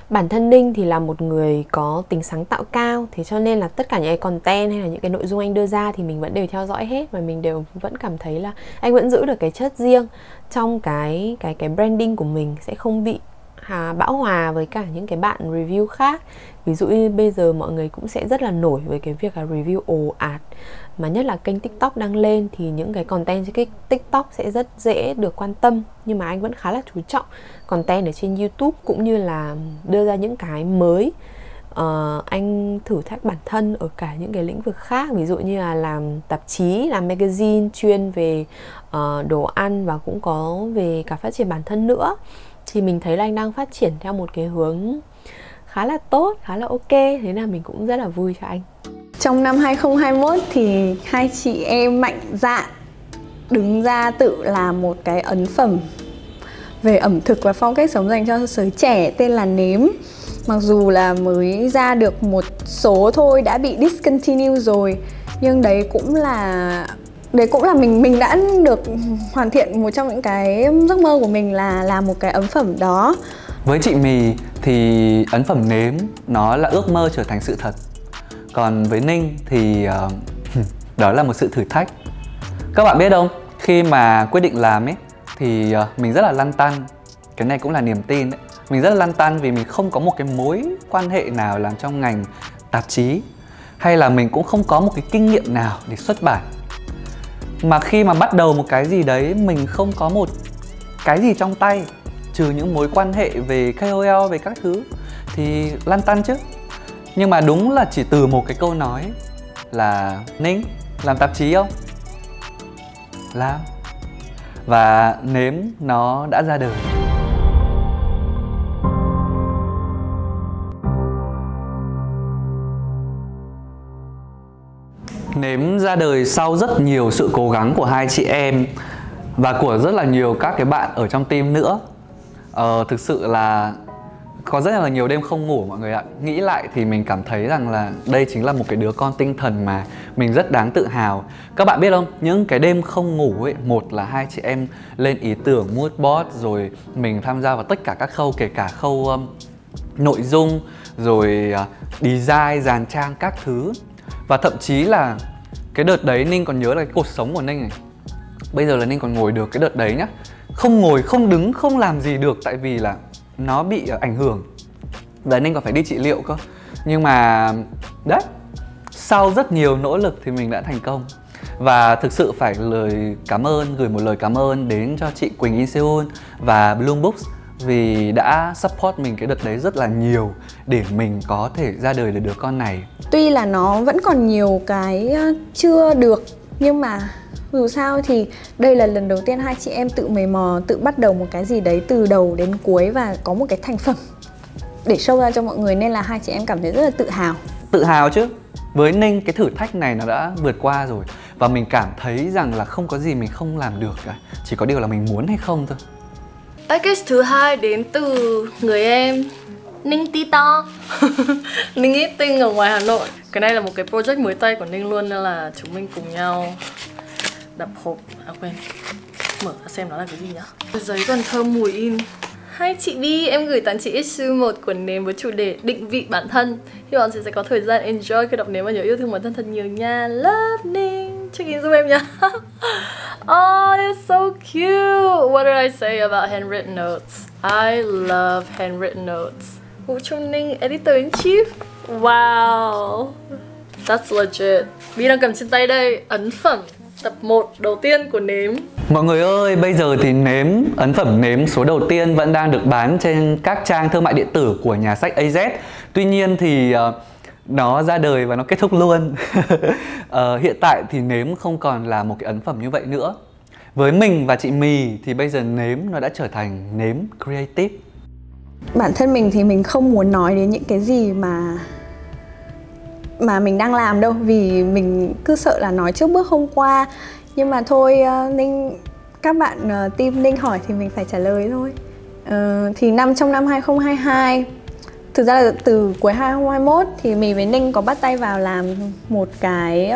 Bản thân Ninh thì là một người có tính sáng tạo cao, thế cho nên là tất cả những cái content hay là những cái nội dung anh đưa ra thì mình vẫn đều theo dõi hết, và mình đều vẫn cảm thấy là anh vẫn giữ được cái chất riêng trong cái branding của mình, sẽ không bị bão hòa với cả những cái bạn review khác. Ví dụ như bây giờ mọi người cũng sẽ rất là nổi với cái việc là review ồ ạt, mà nhất là kênh TikTok đăng lên thì những cái content trên cái TikTok sẽ rất dễ được quan tâm. Nhưng mà anh vẫn khá là chú trọng content ở trên YouTube, cũng như là đưa ra những cái mới. Anh thử thách bản thân ở cả những cái lĩnh vực khác, ví dụ như là làm tạp chí, làm magazine chuyên về đồ ăn, và cũng có về cả phát triển bản thân nữa. Thì mình thấy là anh đang phát triển theo một cái hướng khá là tốt, khá là ok, thế nên mình cũng rất là vui cho anh. Trong năm 2021 thì hai chị em mạnh dạn đứng ra tự làm một cái ấn phẩm về ẩm thực và phong cách sống dành cho giới trẻ tên là Nếm. Mặc dù là mới ra được một số thôi, đã bị discontinue rồi, nhưng đấy cũng là mình đã được hoàn thiện một trong những cái giấc mơ của mình là làm một cái ấn phẩm đó. Với chị Mì thì ấn phẩm Nếm nó là ước mơ trở thành sự thật. Còn với Ninh thì đó là một sự thử thách. Các bạn biết không, khi mà quyết định làm ấy thì mình rất là lăn tăn. Cái này cũng là niềm tin đấy. Mình rất là lăn tăn vì mình không có một cái mối quan hệ nào làm trong ngành tạp chí, hay là mình cũng không có một cái kinh nghiệm nào để xuất bản. Mà khi mà bắt đầu một cái gì đấy, mình không có một cái gì trong tay trừ những mối quan hệ về KOL, về các thứ, thì lăn tăn chứ. Nhưng mà đúng là chỉ từ một cái câu nói là Ninh, làm tạp chí không? Làm. Và Nếm nó đã ra đời. Nếm ra đời sau rất nhiều sự cố gắng của hai chị em và của rất là nhiều các cái bạn ở trong team nữa. Thực sự là có rất là nhiều đêm không ngủ mọi người ạ. Nghĩ lại thì mình cảm thấy rằng là đây chính là một cái đứa con tinh thần mà mình rất đáng tự hào. Các bạn biết không, những cái đêm không ngủ ấy, một là hai chị em lên ý tưởng mood board, rồi mình tham gia vào tất cả các khâu, kể cả khâu nội dung, rồi design, dàn trang các thứ. Và thậm chí là cái đợt đấy Ninh còn nhớ là cái cột sống của Ninh này. Bây giờ là Ninh còn ngồi được cái đợt đấy nhá. Không ngồi, không đứng, không làm gì được, tại vì là nó bị ảnh hưởng. Và Ninh còn phải đi trị liệu cơ. Nhưng mà đấy, sau rất nhiều nỗ lực thì mình đã thành công. Và thực sự phải gửi một lời cảm ơn đến cho chị Quỳnh In Seoul và Bloom Books, vì đã support mình cái đợt đấy rất là nhiều để mình có thể ra đời được đứa con này. Tuy là nó vẫn còn nhiều cái chưa được, nhưng mà dù sao thì đây là lần đầu tiên hai chị em tự mày mò, tự bắt đầu một cái gì đấy từ đầu đến cuối và có một cái thành phẩm để show ra cho mọi người, nên là hai chị em cảm thấy rất là tự hào. Tự hào chứ. Với Ninh cái thử thách này nó đã vượt qua rồi, và mình cảm thấy rằng là không có gì mình không làm được cả, chỉ có điều là mình muốn hay không thôi. Package thứ hai đến từ người em Ninh Tito. Ninh Eating ở ngoài Hà Nội. Cái này là một cái project mới tay của Ninh luôn, nên là chúng mình cùng nhau đập hộp. Quên, mở ra xem nó là cái gì nhá. Giấy còn thơm mùi in. Hi chị Bi, em gửi tặng chị issue 1 của Nếm với chủ đề định vị bản thân. Hy vọng chị sẽ có thời gian enjoy khi đọc Nếm và nhớ yêu thương bản thân thật nhiều nha. Love Ninh. Check in giúp em nha. Oh, it's so cute. What did I say about handwritten notes? I love handwritten notes. Vũ Trung Ninh, editor in chief. Wow, that's legit. Bi đang cầm trên tay đây ấn phẩm tập 1 đầu tiên của Nếm. Mọi người ơi, bây giờ thì ấn phẩm Nếm số đầu tiên vẫn đang được bán trên các trang thương mại điện tử của nhà sách AZ. Tuy nhiên thì nó ra đời và nó kết thúc luôn. Hiện tại thì Nếm không còn là một cái ấn phẩm như vậy nữa. Với mình và chị Mì thì bây giờ Nếm nó đã trở thành Nếm Creative. Bản thân mình thì mình không muốn nói đến những cái gì mà mình đang làm đâu, vì mình cứ sợ là nói trước bước hôm qua. Nhưng mà thôi, các bạn team Ninh hỏi thì mình phải trả lời thôi. Thì trong năm 2022, thực ra là từ cuối 2021 thì mình với Ninh có bắt tay vào làm một cái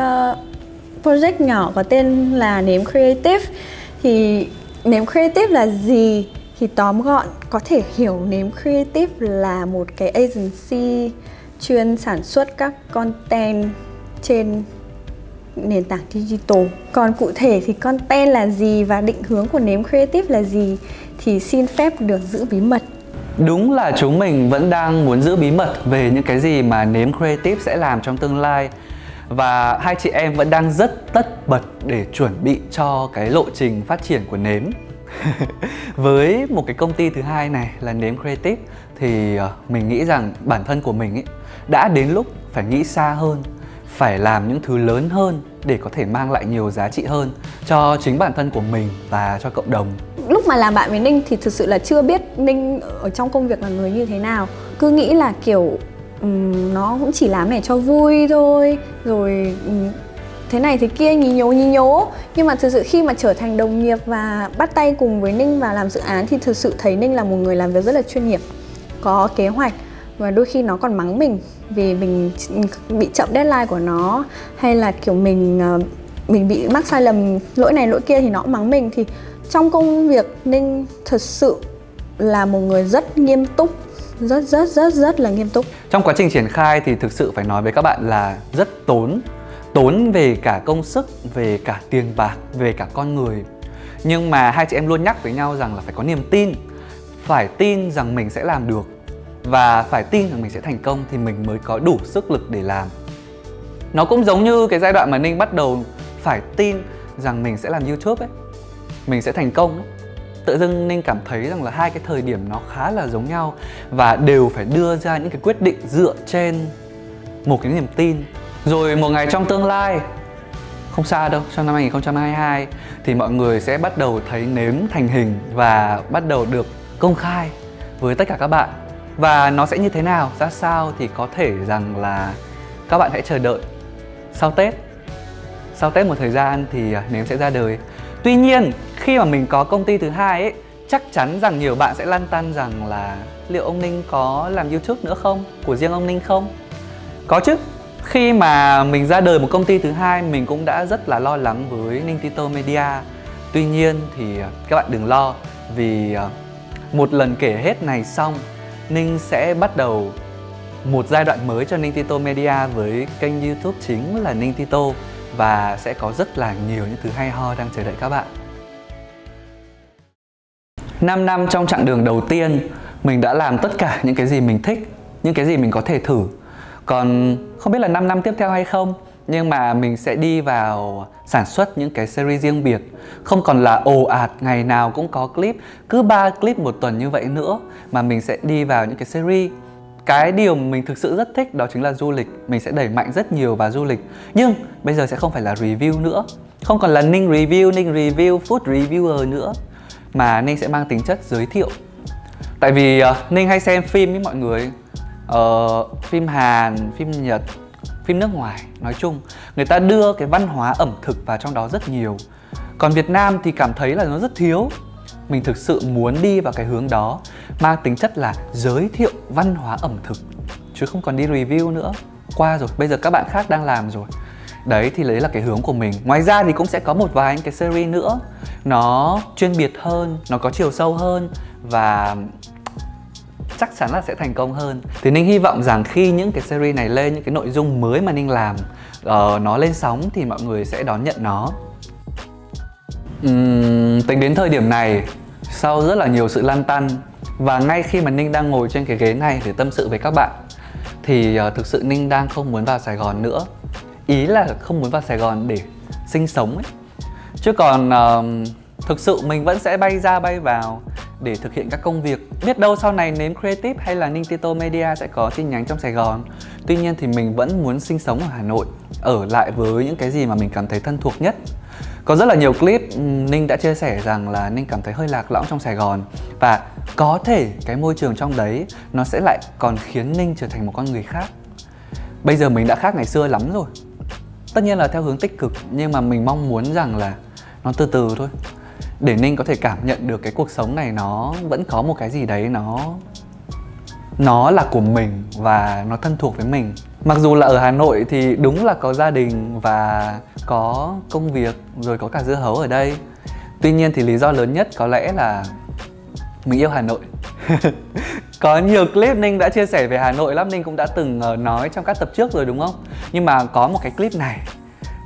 project nhỏ có tên là Nếm Creative. Thì Nếm Creative là gì? Thì tóm gọn có thể hiểu Nếm Creative là một cái agency chuyên sản xuất các content trên nền tảng digital. Còn cụ thể thì content là gì và định hướng của Nếm Creative là gì thì xin phép được giữ bí mật. Đúng là chúng mình vẫn đang muốn giữ bí mật về những cái gì mà Nếm Creative sẽ làm trong tương lai. Và hai chị em vẫn đang rất tất bật để chuẩn bị cho cái lộ trình phát triển của Nếm. Với một cái công ty thứ hai này là Nếm Creative thì mình nghĩ rằng bản thân của mình ấy đã đến lúc phải nghĩ xa hơn, phải làm những thứ lớn hơn để có thể mang lại nhiều giá trị hơn cho chính bản thân của mình và cho cộng đồng. Lúc mà làm bạn với Ninh thì thực sự là chưa biết Ninh ở trong công việc là người như thế nào. Cứ nghĩ là kiểu nó cũng chỉ làm để cho vui thôi, rồi thế này thế kia nhí nhố. Nhưng mà thực sự khi mà trở thành đồng nghiệp và bắt tay cùng với Ninh và làm dự án thì thực sự thấy Ninh là một người làm việc rất là chuyên nghiệp, có kế hoạch, và đôi khi nó còn mắng mình vì mình bị chậm deadline của nó, hay là kiểu mình bị mắc sai lầm lỗi này lỗi kia thì nó cũng mắng mình. Thì trong công việc Ninh thật sự là một người rất nghiêm túc, rất là nghiêm túc. Trong quá trình triển khai thì thực sự phải nói với các bạn là rất tốn về cả công sức, về cả tiền bạc, về cả con người. Nhưng mà hai chị em luôn nhắc với nhau rằng là phải có niềm tin, phải tin rằng mình sẽ làm được và phải tin rằng mình sẽ thành công thì mình mới có đủ sức lực để làm. Nó cũng giống như cái giai đoạn mà Ninh bắt đầu phải tin rằng mình sẽ làm YouTube ấy, mình sẽ thành công ấy. Tự dưng Ninh cảm thấy rằng là hai cái thời điểm nó khá là giống nhau và đều phải đưa ra những cái quyết định dựa trên một cái niềm tin. Rồi một ngày trong tương lai, không xa đâu, trong năm 2022 thì mọi người sẽ bắt đầu thấy Nếm thành hình và bắt đầu được công khai với tất cả các bạn. Và nó sẽ như thế nào, ra sao thì có thể rằng là các bạn hãy chờ đợi sau Tết. Sau Tết một thời gian thì Nếm sẽ ra đời. Tuy nhiên, khi mà mình có công ty thứ hai ấy, chắc chắn rằng nhiều bạn sẽ lăn tăn rằng là liệu ông Ninh có làm YouTube nữa không? Của riêng ông Ninh không? Có chứ. Khi mà mình ra đời một công ty thứ hai, mình cũng đã rất là lo lắng với Nintito Media. Tuy nhiên thì các bạn đừng lo, vì một lần kể hết này xong, Ninh sẽ bắt đầu một giai đoạn mới cho Nintito Media với kênh YouTube chính là Nintito. Và sẽ có rất là nhiều những thứ hay ho đang chờ đợi các bạn. 5 năm trong chặng đường đầu tiên, mình đã làm tất cả những cái gì mình thích, những cái gì mình có thể thử. Còn không biết là 5 năm tiếp theo hay không, nhưng mà mình sẽ đi vào sản xuất những cái series riêng biệt. Không còn là ồ ạt ngày nào cũng có clip, cứ 3 clip một tuần như vậy nữa, mà mình sẽ đi vào những cái series. Cái điều mình thực sự rất thích đó chính là du lịch. Mình sẽ đẩy mạnh rất nhiều vào du lịch. Nhưng bây giờ sẽ không phải là review nữa. Không còn là Ninh review, food reviewer nữa, mà Ninh sẽ mang tính chất giới thiệu. Tại vì Ninh hay xem phim với mọi người, phim Hàn, phim Nhật, phim nước ngoài nói chung, người ta đưa cái văn hóa ẩm thực vào trong đó rất nhiều. Còn Việt Nam thì cảm thấy là nó rất thiếu. Mình thực sự muốn đi vào cái hướng đó, mang tính chất là giới thiệu văn hóa ẩm thực, chứ không còn đi review nữa. Qua rồi, bây giờ các bạn khác đang làm rồi. Đấy thì đấy là cái hướng của mình. Ngoài ra thì cũng sẽ có một vài cái series nữa, nó chuyên biệt hơn, nó có chiều sâu hơn và chắc chắn là sẽ thành công hơn. Thì Ninh hy vọng rằng khi những cái series này lên, những cái nội dung mới mà Ninh làm nó lên sóng thì mọi người sẽ đón nhận nó. Tính đến thời điểm này, sau rất là nhiều sự lăn tăn, và ngay khi mà Ninh đang ngồi trên cái ghế này để tâm sự với các bạn, thì thực sự Ninh đang không muốn vào Sài Gòn nữa. Ý là không muốn vào Sài Gòn để sinh sống ấy. Chứ còn thực sự mình vẫn sẽ bay ra bay vào để thực hiện các công việc. Biết đâu sau này Nếm Creative hay là Nintito Media sẽ có chi nhánh trong Sài Gòn. Tuy nhiên thì mình vẫn muốn sinh sống ở Hà Nội, ở lại với những cái gì mà mình cảm thấy thân thuộc nhất. Có rất là nhiều clip Ninh đã chia sẻ rằng là Ninh cảm thấy hơi lạc lõng trong Sài Gòn, và có thể cái môi trường trong đấy nó sẽ lại còn khiến Ninh trở thành một con người khác. Bây giờ mình đã khác ngày xưa lắm rồi. Tất nhiên là theo hướng tích cực, nhưng mà mình mong muốn rằng là nó từ từ thôi, để Ninh có thể cảm nhận được cái cuộc sống này nó vẫn có một cái gì đấy nó là của mình và nó thân thuộc với mình. Mặc dù là ở Hà Nội thì đúng là có gia đình và có công việc, rồi có cả dưa hấu ở đây. Tuy nhiên thì lý do lớn nhất có lẽ là Mình yêu Hà Nội. Có nhiều clip Ninh đã chia sẻ về Hà Nội lắm, Ninh cũng đã từng nói trong các tập trước rồi đúng không? Nhưng mà có một cái clip này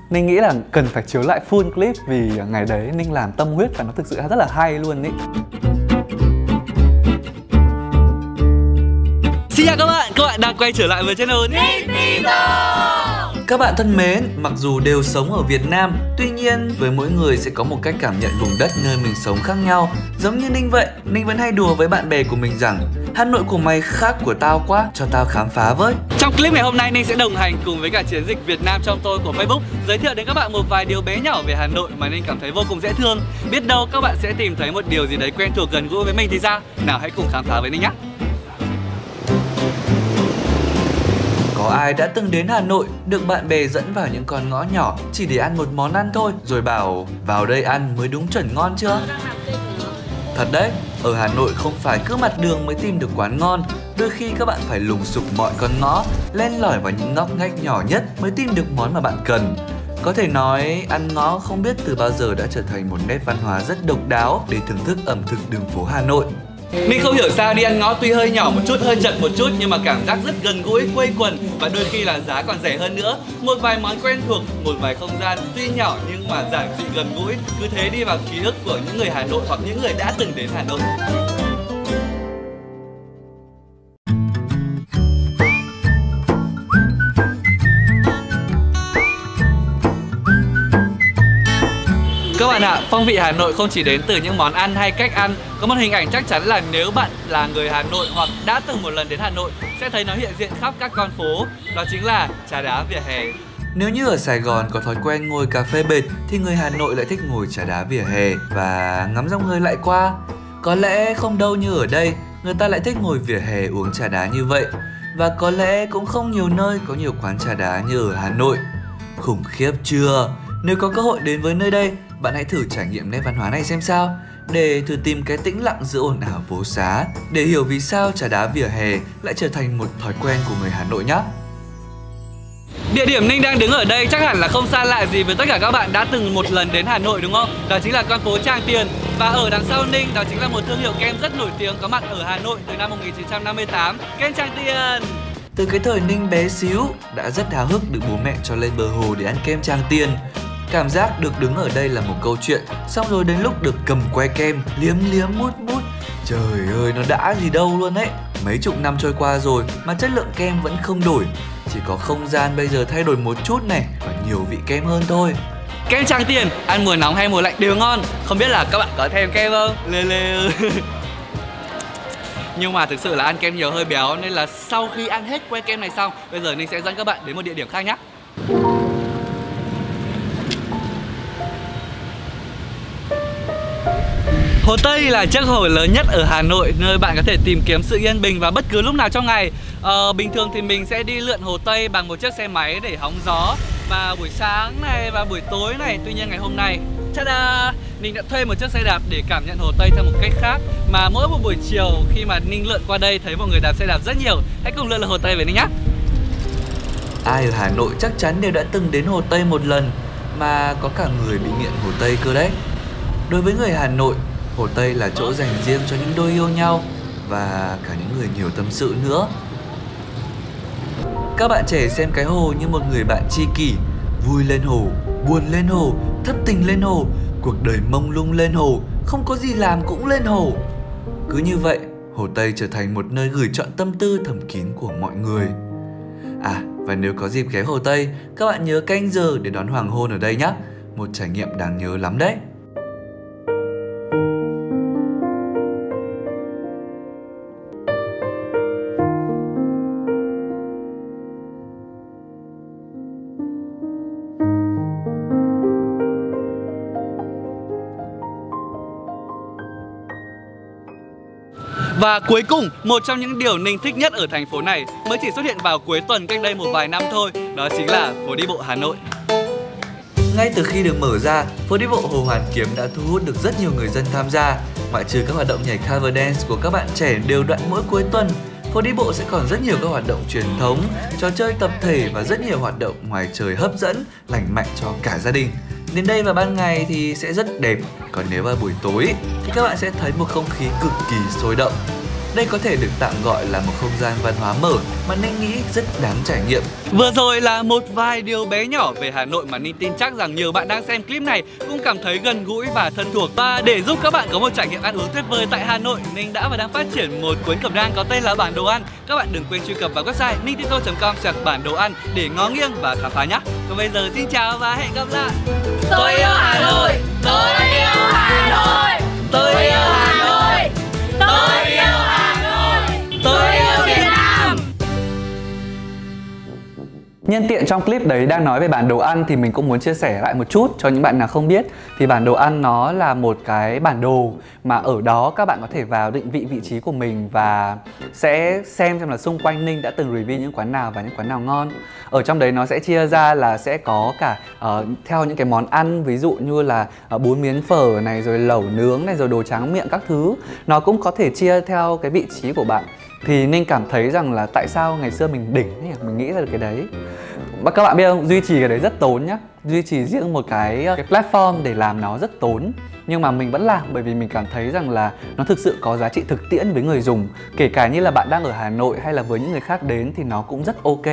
Ninh nghĩ là cần phải chiếu lại full clip vì ngày đấy Ninh làm tâm huyết và nó thực sự rất là hay luôn ý. Xin chào các bạn đang quay trở lại với channel Ninh TikTok. Các bạn thân mến, mặc dù đều sống ở Việt Nam, tuy nhiên với mỗi người sẽ có một cách cảm nhận vùng đất nơi mình sống khác nhau. Giống như Ninh vậy, Ninh vẫn hay đùa với bạn bè của mình rằng Hà Nội của mày khác của tao quá, cho tao khám phá với. Trong clip ngày hôm nay, Ninh sẽ đồng hành cùng với cả chiến dịch Việt Nam trong tôi của Facebook, giới thiệu đến các bạn một vài điều bé nhỏ về Hà Nội mà Ninh cảm thấy vô cùng dễ thương. Biết đâu các bạn sẽ tìm thấy một điều gì đấy quen thuộc gần gũi với mình thì sao? Nào hãy cùng khám phá với Ninh nhé. Có ai đã từng đến Hà Nội, được bạn bè dẫn vào những con ngõ nhỏ chỉ để ăn một món ăn thôi, rồi bảo vào đây ăn mới đúng chuẩn ngon chưa? Thật đấy, ở Hà Nội không phải cứ mặt đường mới tìm được quán ngon. Đôi khi các bạn phải lùng sục mọi con ngõ, len lỏi vào những ngóc ngách nhỏ nhất mới tìm được món mà bạn cần. Có thể nói, ăn ngõ không biết từ bao giờ đã trở thành một nét văn hóa rất độc đáo để thưởng thức ẩm thực đường phố Hà Nội. Mình không hiểu sao đi ăn ngõ tuy hơi nhỏ một chút, hơi chật một chút nhưng mà cảm giác rất gần gũi, quây quần và đôi khi là giá còn rẻ hơn nữa. Một vài món quen thuộc, một vài không gian tuy nhỏ nhưng mà giản dị gần gũi, cứ thế đi vào ký ức của những người Hà Nội hoặc những người đã từng đến Hà Nội. Các bạn ạ, phong vị Hà Nội không chỉ đến từ những món ăn hay cách ăn. Có một hình ảnh chắc chắn là nếu bạn là người Hà Nội hoặc đã từng một lần đến Hà Nội sẽ thấy nó hiện diện khắp các con phố. Đó chính là trà đá vỉa hè. Nếu như ở Sài Gòn có thói quen ngồi cà phê bệt thì người Hà Nội lại thích ngồi trà đá vỉa hè và ngắm dòng người lại qua. Có lẽ không đâu như ở đây, người ta lại thích ngồi vỉa hè uống trà đá như vậy. Và có lẽ cũng không nhiều nơi có nhiều quán trà đá như ở Hà Nội. Khủng khiếp chưa? Nếu có cơ hội đến với nơi đây, bạn hãy thử trải nghiệm nét văn hóa này xem sao, để thử tìm cái tĩnh lặng giữa ồn ào phố xá, để hiểu vì sao trà đá vỉa hè lại trở thành một thói quen của người Hà Nội nhé. Địa điểm Ninh đang đứng ở đây chắc hẳn là không xa lạ gì với tất cả các bạn đã từng một lần đến Hà Nội đúng không? Đó chính là con phố Tràng Tiền. Và ở đằng sau Ninh đó chính là một thương hiệu kem rất nổi tiếng có mặt ở Hà Nội từ năm 1958, kem Tràng Tiền. Từ cái thời Ninh bé xíu đã rất háo hức được bố mẹ cho lên bờ hồ để ăn kem Tràng Tiền. Cảm giác được đứng ở đây là một câu chuyện, xong rồi đến lúc được cầm que kem, liếm liếm mút mút. Trời ơi, nó đã gì đâu luôn ấy. Mấy chục năm trôi qua rồi mà chất lượng kem vẫn không đổi. Chỉ có không gian bây giờ thay đổi một chút này và nhiều vị kem hơn thôi. Kem Tràng Tiền, ăn mùa nóng hay mùa lạnh đều ngon. Không biết là các bạn có thèm kem không? Lê lê. Nhưng mà thực sự là ăn kem nhiều hơi béo, nên là sau khi ăn hết que kem này xong, bây giờ Ninh sẽ dẫn các bạn đến một địa điểm khác nhé. Hồ Tây là chiếc hồ lớn nhất ở Hà Nội, nơi bạn có thể tìm kiếm sự yên bình vào bất cứ lúc nào trong ngày. Bình thường thì mình sẽ đi lượn Hồ Tây bằng một chiếc xe máy để hóng gió vào buổi sáng này và buổi tối này. Tuy nhiên ngày hôm nay, ta-da! Ninh đã thuê một chiếc xe đạp để cảm nhận Hồ Tây theo một cách khác. Mà mỗi một buổi chiều khi mà Ninh lượn qua đây thấy mọi người đạp xe đạp rất nhiều. Hãy cùng lượn Hồ Tây với Ninh nhé! Ai ở Hà Nội chắc chắn đều đã từng đến Hồ Tây một lần, mà có cả người bị nghiện Hồ Tây cơ đấy. Đối với người Hà Nội, Hồ Tây là chỗ dành riêng cho những đôi yêu nhau và cả những người nhiều tâm sự nữa. Các bạn trẻ xem cái hồ như một người bạn tri kỷ, vui lên hồ, buồn lên hồ, thất tình lên hồ, cuộc đời mông lung lên hồ, không có gì làm cũng lên hồ. Cứ như vậy, Hồ Tây trở thành một nơi gửi trọn tâm tư thầm kín của mọi người. À, và nếu có dịp ghé Hồ Tây, các bạn nhớ canh giờ để đón hoàng hôn ở đây nhé. Một trải nghiệm đáng nhớ lắm đấy. Và cuối cùng, một trong những điều Ninh thích nhất ở thành phố này mới chỉ xuất hiện vào cuối tuần cách đây một vài năm thôi. Đó chính là phố đi bộ Hà Nội. Ngay từ khi được mở ra, phố đi bộ Hồ Hoàn Kiếm đã thu hút được rất nhiều người dân tham gia. Ngoại trừ các hoạt động nhảy cover dance của các bạn trẻ đều đặn mỗi cuối tuần, phố đi bộ sẽ còn rất nhiều các hoạt động truyền thống, trò chơi tập thể và rất nhiều hoạt động ngoài trời hấp dẫn, lành mạnh cho cả gia đình. Đến đây vào ban ngày thì sẽ rất đẹp, còn nếu vào buổi tối thì các bạn sẽ thấy một không khí cực kỳ sôi động. Đây có thể được tạm gọi là một không gian văn hóa mở mà Ninh nghĩ rất đáng trải nghiệm. Vừa rồi là một vài điều bé nhỏ về Hà Nội mà Ninh tin chắc rằng nhiều bạn đang xem clip này cũng cảm thấy gần gũi và thân thuộc. Và để giúp các bạn có một trải nghiệm ăn uống tuyệt vời tại Hà Nội, Ninh đã và đang phát triển một cuốn cẩm nang có tên là Bản Đồ Ăn. Các bạn đừng quên truy cập vào website ningtito.com/bản đồ ăn để ngó nghiêng và khám phá nhé. Còn bây giờ xin chào và hẹn gặp lại. Tôi yêu Hà Nội, tôi yêu Hà Nội, tôi yêu Hà Nội, tôi yêu Hà Nội, tôi yêu Việt Nam. Nhân tiện trong clip đấy đang nói về bản đồ ăn thì mình cũng muốn chia sẻ lại một chút cho những bạn nào không biết. Thì bản đồ ăn nó là một cái bản đồ mà ở đó các bạn có thể vào định vị vị trí của mình và sẽ xem là xung quanh Ninh đã từng review những quán nào và những quán nào ngon. Ở trong đấy nó sẽ chia ra là sẽ có cả theo những cái món ăn, ví dụ như là bún miến phở này, rồi lẩu nướng này, rồi đồ tráng miệng các thứ. Nó cũng có thể chia theo cái vị trí của bạn. Thì Ninh cảm thấy rằng là tại sao ngày xưa mình đỉnh ấy, mình nghĩ ra được cái đấy. Và các bạn biết không, duy trì cái đấy rất tốn nhá. Duy trì riêng một cái platform để làm nó rất tốn. Nhưng mà mình vẫn làm bởi vì mình cảm thấy rằng là nó thực sự có giá trị thực tiễn với người dùng. Kể cả như là bạn đang ở Hà Nội hay là với những người khác đến thì nó cũng rất ok.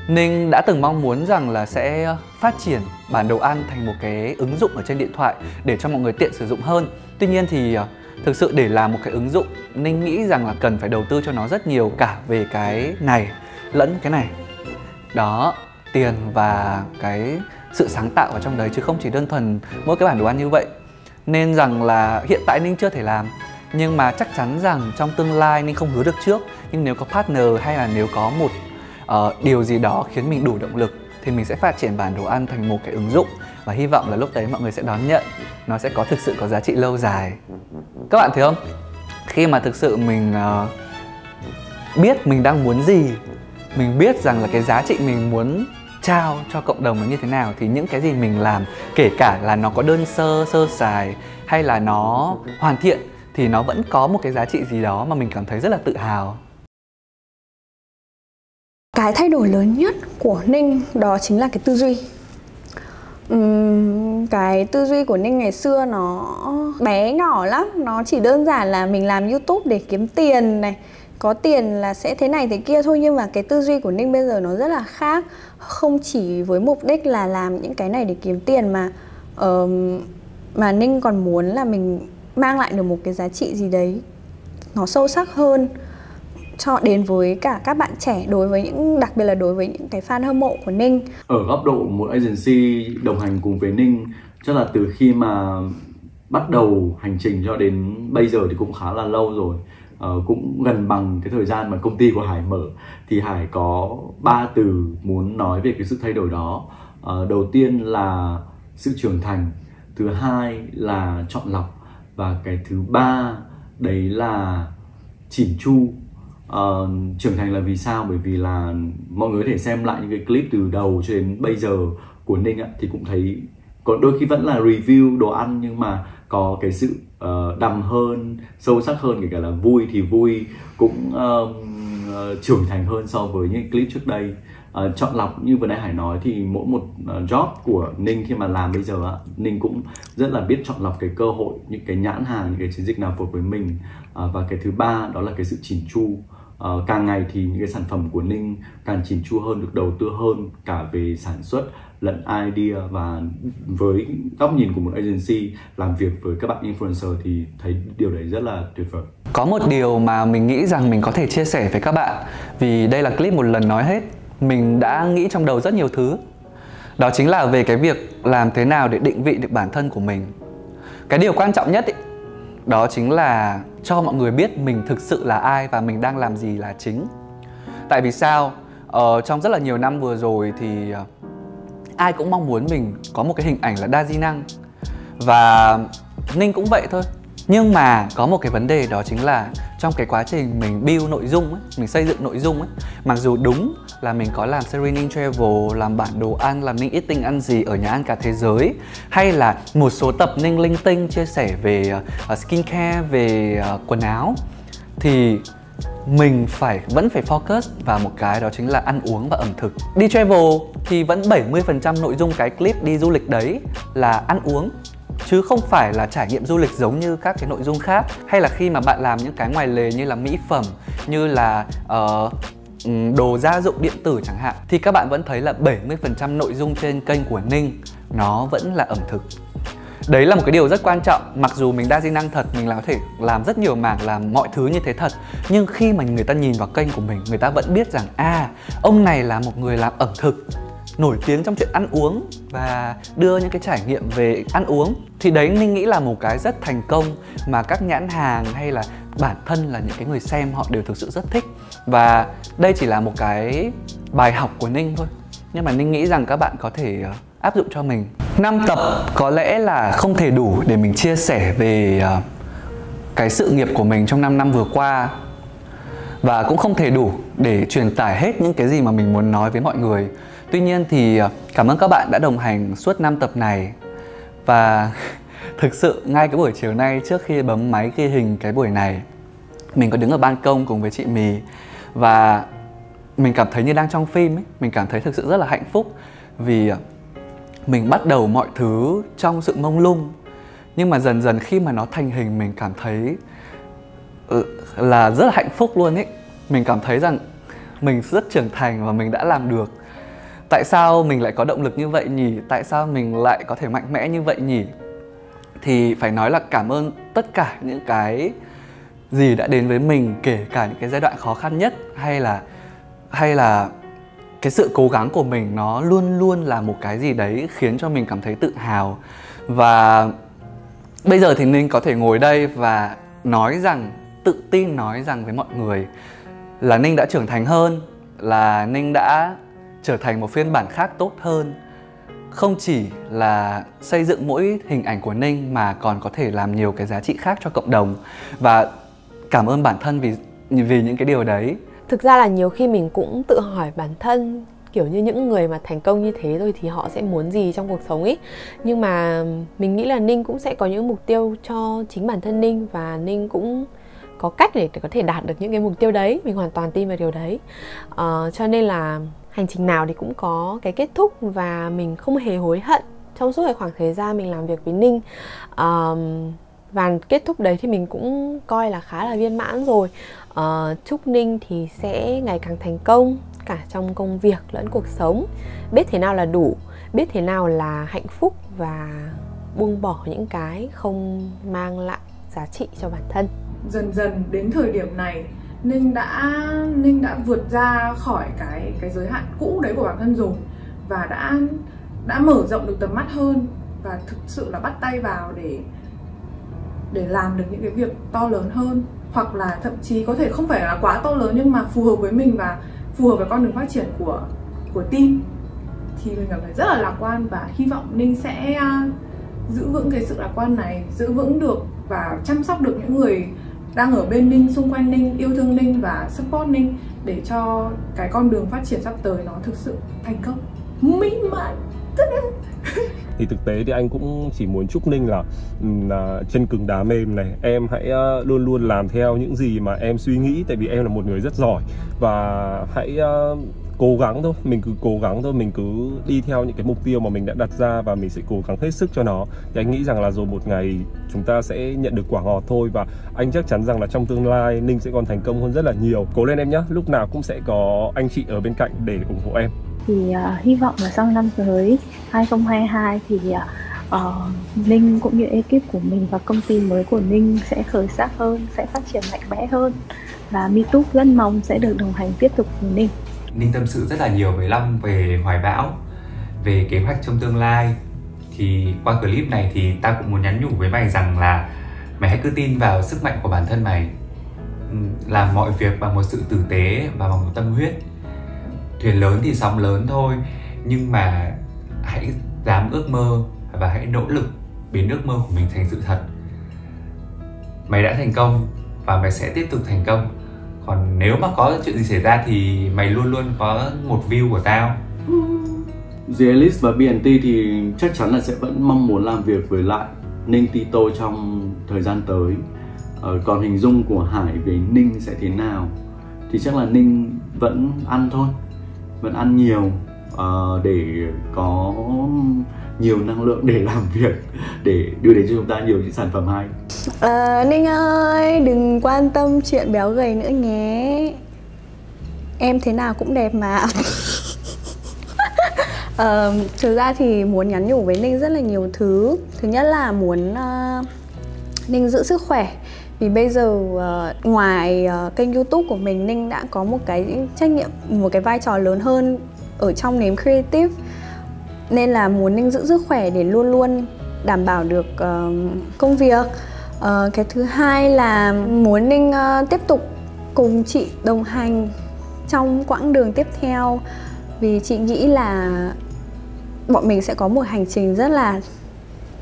Ninh đã từng mong muốn rằng là sẽ phát triển bản đồ ăn thành một cái ứng dụng ở trên điện thoại để cho mọi người tiện sử dụng hơn. Tuy nhiên thì thực sự để làm một cái ứng dụng, Ninh nghĩ rằng là cần phải đầu tư cho nó rất nhiều, cả về cái này lẫn cái này. Đó, tiền và cái sự sáng tạo ở trong đấy, chứ không chỉ đơn thuần mỗi cái bản đồ ăn như vậy. Nên rằng là hiện tại Ninh chưa thể làm, nhưng mà chắc chắn rằng trong tương lai, Ninh không hứa được trước, nhưng nếu có partner hay là nếu có một điều gì đó khiến mình đủ động lực thì mình sẽ phát triển bản đồ ăn thành một cái ứng dụng. Và hy vọng là lúc đấy mọi người sẽ đón nhận, nó sẽ thực sự có giá trị lâu dài. Các bạn thấy không? Khi mà thực sự mình biết mình đang muốn gì, mình biết rằng là cái giá trị mình muốn trao cho cộng đồng là như thế nào, thì những cái gì mình làm, kể cả là nó có đơn sơ, sơ sài hay là nó hoàn thiện, thì nó vẫn có một cái giá trị gì đó mà mình cảm thấy rất là tự hào. Cái thay đổi lớn nhất của Ninh đó chính là cái tư duy. Cái tư duy của Ninh ngày xưa nó bé nhỏ lắm. Nó chỉ đơn giản là mình làm YouTube để kiếm tiền này, có tiền là sẽ thế này thế kia thôi. Nhưng mà cái tư duy của Ninh bây giờ nó rất là khác. Không chỉ với mục đích là làm những cái này để kiếm tiền, mà Ninh còn muốn là mình mang lại được một cái giá trị gì đấy nó sâu sắc hơn cho đến với cả các bạn trẻ, đối với đặc biệt là đối với những cái fan hâm mộ của Ninh. Ở góc độ một agency đồng hành cùng với Ninh, chắc là từ khi mà bắt đầu hành trình cho đến bây giờ thì cũng khá là lâu rồi, cũng gần bằng cái thời gian mà công ty của Hải mở. Thì Hải có 3 từ muốn nói về cái sự thay đổi đó. Đầu tiên là sự trưởng thành, thứ hai là chọn lọc, và cái thứ ba đấy là chỉn chu. Trưởng thành là vì sao? Bởi vì là mọi người có thể xem lại những cái clip từ đầu cho đến bây giờ của Ninh ạ, thì cũng thấy có đôi khi vẫn là review đồ ăn, nhưng mà có cái sự đầm hơn, sâu sắc hơn, kể cả là vui thì vui cũng trưởng thành hơn so với những clip trước đây. Chọn lọc như vừa nãy Hải nói, thì mỗi một job của Ninh khi mà làm bây giờ á, Ninh cũng rất là biết chọn lọc cái cơ hội, những cái nhãn hàng, những cái chiến dịch nào phù hợp với mình. Và cái thứ ba đó là cái sự chỉn chu. Càng ngày thì những cái sản phẩm của Ninh càng chỉn chu hơn, được đầu tư hơn cả về sản xuất lẫn idea. Và với góc nhìn của một agency làm việc với các bạn influencer thì thấy điều đấy rất là tuyệt vời. Có một điều mà mình nghĩ rằng mình có thể chia sẻ với các bạn, vì đây là clip một lần nói hết, mình đã nghĩ trong đầu rất nhiều thứ. Đó chính là về cái việc làm thế nào để định vị được bản thân của mình. Cái điều quan trọng nhất đó chính là cho mọi người biết mình thực sự là ai và mình đang làm gì là chính. Tại vì sao? Trong rất là nhiều năm vừa rồi thì ai cũng mong muốn mình có một cái hình ảnh là đa di năng. Và Ninh cũng vậy thôi. Nhưng mà có một cái vấn đề, đó chính là trong cái quá trình mình build nội dung ấy, mình xây dựng nội dung ấy, mặc dù đúng là mình có làm series Ninh Travel, làm bản đồ ăn, làm Ninh Eating ăn gì ở nhà ăn cả thế giới, hay là một số tập Ninh Linh Tinh chia sẻ về skincare, về quần áo, thì mình vẫn phải focus vào một cái, đó chính là ăn uống và ẩm thực. Đi travel thì vẫn 70% nội dung cái clip đi du lịch đấy là ăn uống, chứ không phải là trải nghiệm du lịch giống như các cái nội dung khác. Hay là khi mà bạn làm những cái ngoài lề như là mỹ phẩm, như là đồ gia dụng điện tử chẳng hạn, thì các bạn vẫn thấy là 70% nội dung trên kênh của Ninh nó vẫn là ẩm thực. Đấy là một cái điều rất quan trọng. Mặc dù mình đa di năng thật, mình có thể làm rất nhiều mảng, làm mọi thứ như thế thật, nhưng khi mà người ta nhìn vào kênh của mình, người ta vẫn biết rằng ông này là một người làm ẩm thực, nổi tiếng trong chuyện ăn uống và đưa những cái trải nghiệm về ăn uống. Thì đấy Ninh nghĩ là một cái rất thành công mà các nhãn hàng hay là bản thân là những cái người xem họ đều thực sự rất thích. Và đây chỉ là một cái bài học của Ninh thôi, nhưng mà Ninh nghĩ rằng các bạn có thể áp dụng cho mình. 5 tập có lẽ là không thể đủ để mình chia sẻ về cái sự nghiệp của mình trong 5 năm vừa qua, và cũng không thể đủ để truyền tải hết những cái gì mà mình muốn nói với mọi người. Tuy nhiên thì cảm ơn các bạn đã đồng hành suốt 5 tập này. Và thực sự ngay cái buổi chiều nay, trước khi bấm máy ghi hình cái buổi này, mình có đứng ở ban công cùng với chị Mì, và mình cảm thấy như đang trong phim ấy. Mình cảm thấy thực sự rất là hạnh phúc vì mình bắt đầu mọi thứ trong sự mông lung, nhưng mà dần dần khi mà nó thành hình, mình cảm thấy là rất là hạnh phúc luôn ấy. Mình cảm thấy rằng mình rất trưởng thành và mình đã làm được. Tại sao mình lại có động lực như vậy nhỉ? Tại sao mình lại có thể mạnh mẽ như vậy nhỉ? Thì phải nói là cảm ơn tất cả những cái gì đã đến với mình, kể cả những cái giai đoạn khó khăn nhất, hay là cái sự cố gắng của mình nó luôn luôn là một cái gì đấy khiến cho mình cảm thấy tự hào. Và bây giờ thì Ninh có thể ngồi đây và tự tin nói rằng với mọi người là Ninh đã trưởng thành hơn, là Ninh đã trở thành một phiên bản khác tốt hơn. Không chỉ là xây dựng mỗi hình ảnh của Ninh mà còn có thể làm nhiều cái giá trị khác cho cộng đồng. Và cảm ơn bản thân vì những cái điều đấy. Thực ra là nhiều khi mình cũng tự hỏi bản thân, kiểu như những người mà thành công như thế rồi thì họ sẽ muốn gì trong cuộc sống ấy. Nhưng mà mình nghĩ là Ninh cũng sẽ có những mục tiêu cho chính bản thân Ninh, và Ninh cũng có cách để có thể đạt được những cái mục tiêu đấy. Mình hoàn toàn tin vào điều đấy. Cho nên là hành trình nào thì cũng có cái kết thúc, và mình không hề hối hận trong suốt cái khoảng thời gian mình làm việc với Ninh. Và kết thúc đấy thì mình cũng coi là khá là viên mãn rồi. Chúc Ninh thì sẽ ngày càng thành công cả trong công việc lẫn cuộc sống, biết thế nào là đủ, biết thế nào là hạnh phúc, và buông bỏ những cái không mang lại giá trị cho bản thân. Dần dần đến thời điểm này, Ninh đã vượt ra khỏi cái giới hạn cũ đấy của bản thân rồi, và đã mở rộng được tầm mắt hơn, và thực sự là bắt tay vào để làm được những cái việc to lớn hơn, hoặc là thậm chí có thể không phải là quá to lớn nhưng mà phù hợp với mình và phù hợp với con đường phát triển của team. Thì mình cảm thấy rất là lạc quan, và hy vọng Ninh sẽ giữ vững cái sự lạc quan này, giữ vững được và chăm sóc được những người đang ở bên Ninh, xung quanh Ninh, yêu thương Ninh và support Ninh, để cho cái con đường phát triển sắp tới nó thực sự thành công mỹ mãn. Thì thực tế thì anh cũng chỉ muốn chúc Ninh là chân cứng đá mềm này, em hãy luôn luôn làm theo những gì mà em suy nghĩ, tại vì em là một người rất giỏi, và hãy cố gắng thôi, mình cứ cố gắng thôi, mình cứ đi theo những cái mục tiêu mà mình đã đặt ra, và mình sẽ cố gắng hết sức cho nó. Thì anh nghĩ rằng là rồi một ngày chúng ta sẽ nhận được quả ngọt thôi, và anh chắc chắn rằng là trong tương lai Ninh sẽ còn thành công hơn rất là nhiều. Cố lên em nhé, lúc nào cũng sẽ có anh chị ở bên cạnh để ủng hộ em. Thì hy vọng là sau năm tới 2022 thì Ninh cũng như ekip của mình và công ty mới của Ninh sẽ khởi sắc hơn, sẽ phát triển mạnh mẽ hơn, và MeTube rất mong sẽ được đồng hành tiếp tục với Ninh. Ninh tâm sự rất là nhiều với Long về hoài bão, về kế hoạch trong tương lai. Thì qua clip này thì ta cũng muốn nhắn nhủ với mày rằng là mày hãy cứ tin vào sức mạnh của bản thân mày, làm mọi việc bằng một sự tử tế và bằng một tâm huyết. Thuyền lớn thì sóng lớn thôi, nhưng mà hãy dám ước mơ và hãy nỗ lực biến ước mơ của mình thành sự thật. Mày đã thành công và mày sẽ tiếp tục thành công. Còn nếu mà có chuyện gì xảy ra thì mày luôn luôn có một view của tao. Zelis và BNT thì chắc chắn là sẽ vẫn mong muốn làm việc với lại Ninh Tito trong thời gian tới. Còn hình dung của Hải về Ninh sẽ thế nào thì chắc là Ninh vẫn ăn thôi, vẫn ăn nhiều để có nhiều năng lượng để làm việc, để đưa đến cho chúng ta nhiều những sản phẩm hay. Ninh ơi, đừng quan tâm chuyện béo gầy nữa nhé. Em thế nào cũng đẹp mà. Thực ra thì muốn nhắn nhủ với Ninh rất là nhiều thứ. Thứ nhất là muốn Ninh giữ sức khỏe. Vì bây giờ ngoài kênh YouTube của mình, Ninh đã có một cái trách nhiệm, một cái vai trò lớn hơn ở trong nếm creative. Nên là muốn Ninh giữ sức khỏe để luôn luôn đảm bảo được công việc. Cái thứ hai là muốn Ninh tiếp tục cùng chị đồng hành trong quãng đường tiếp theo. Vì chị nghĩ là bọn mình sẽ có một hành trình rất là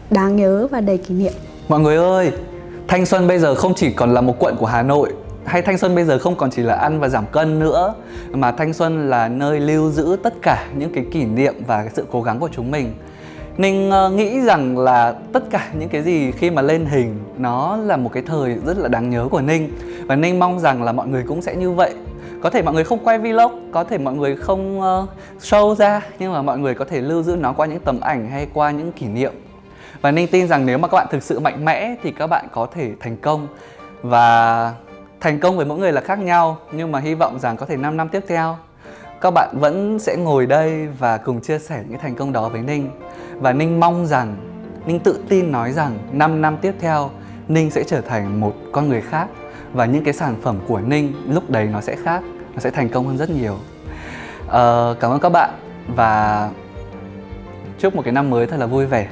đáng nhớ và đầy kỷ niệm. Mọi người ơi, thanh xuân bây giờ không chỉ còn là một quận của Hà Nội, hay thanh xuân bây giờ không còn chỉ là ăn và giảm cân nữa, mà thanh xuân là nơi lưu giữ tất cả những cái kỷ niệm và cái sự cố gắng của chúng mình. Ninh nghĩ rằng là tất cả những cái gì khi mà lên hình nó là một cái thời rất là đáng nhớ của Ninh. Và Ninh mong rằng là mọi người cũng sẽ như vậy. Có thể mọi người không quay vlog, có thể mọi người không show ra, nhưng mà mọi người có thể lưu giữ nó qua những tấm ảnh hay qua những kỷ niệm. Và Ninh tin rằng nếu mà các bạn thực sự mạnh mẽ thì các bạn có thể thành công. Và thành công với mỗi người là khác nhau, nhưng mà hy vọng rằng có thể 5 năm tiếp theo các bạn vẫn sẽ ngồi đây và cùng chia sẻ những thành công đó với Ninh. Và Ninh mong rằng, Ninh tự tin nói rằng 5 năm tiếp theo Ninh sẽ trở thành một con người khác. Và những cái sản phẩm của Ninh lúc đấy nó sẽ khác, nó sẽ thành công hơn rất nhiều. Cảm ơn các bạn và chúc một cái năm mới thật là vui vẻ.